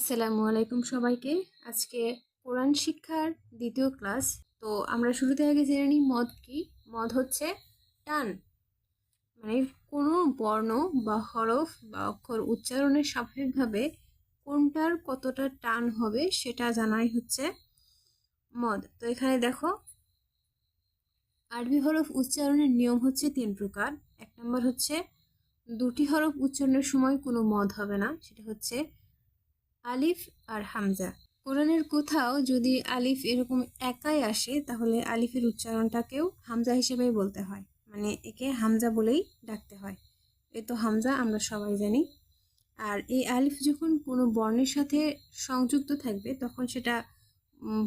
আসসালামু আলাইকুম সবাইকে। আজকে কোরআন শিক্ষার দ্বিতীয় ক্লাস। তো আমরা শুরুতে আগে জেনে নিই মদ কি। মদ হচ্ছে টান, মানে কোনো বর্ণ বা হরফ বা অক্ষর উচ্চারণের স্বাভাবিকভাবে কোনটার কতটা টান হবে সেটা জানাই হচ্ছে মদ। তো এখানে দেখো, আরবি হরফ উচ্চারণের নিয়ম হচ্ছে 3 প্রকার। 1 নম্বর হচ্ছে দুটি হরফ উচ্চারণের সময় কোনো মদ হবে না, সেটা হচ্ছে আলিফ আর হামজা। কোরআনের কোথাও যদি আলিফ এরকম একাই আসে তাহলে আলিফের উচ্চারণটাকেও হামজা হিসেবেই বলতে হয়, মানে একে হামজা বলেই ডাকতে হয়। এ তো হামজা আমরা সবাই জানি। আর এই আলিফ যখন কোনো বর্ণের সাথে সংযুক্ত থাকবে তখন সেটা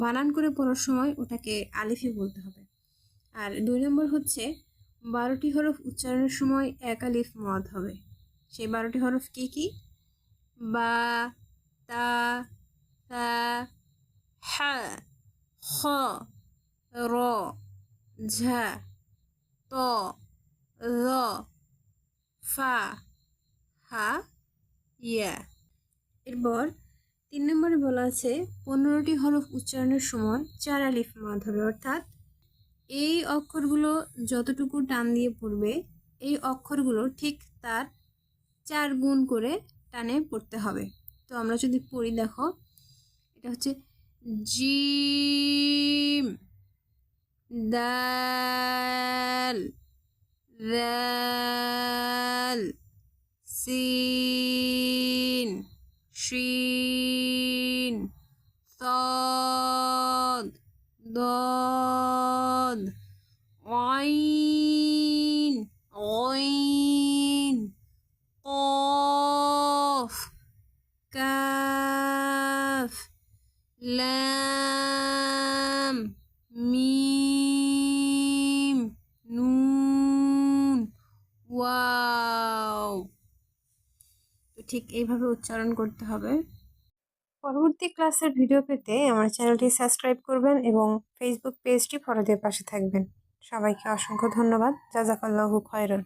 বানান করে পড়ার সময় ওটাকে আলিফই বলতে হবে। আর 2 নম্বর হচ্ছে 12টি হরফ উচ্চারণের সময় এক আলিফ মদ হবে। সেই 12টি হরফ কি কি? বা, তা, তা, হা, খ, র, ঝা, ত, র, ফা, হা, ইয়া। এরপর 3 নম্বরে বলা আছে 15টি হরফ উচ্চারণের সময় 4 আলিফ মদ হবে, অর্থাৎ এই অক্ষরগুলো যতটুকু টান দিয়ে পড়বে এই অক্ষরগুলো ঠিক তার 4 গুণ করে টানে পড়তে হবে। তো আমরা যদি পড়ি, দেখো এটা হচ্ছে জিম, দাল, রাল, সিন, শিন, صاد, ضاد, عين, غين, قاف, কাফ, লাম, মিম, নুন, ওয়াও। তো ঠিক এইভাবে উচ্চারণ করতে হবে। পরবর্তী ক্লাসের ভিডিও পেতে আমার চ্যানেলটি সাবস্ক্রাইব করবেন এবং ফেসবুক পেজটি ফলো দিয়ে পাশে থাকবেন। সবাইকে অসংখ্য ধন্যবাদ। জাযাকাল্লাহু খায়রান।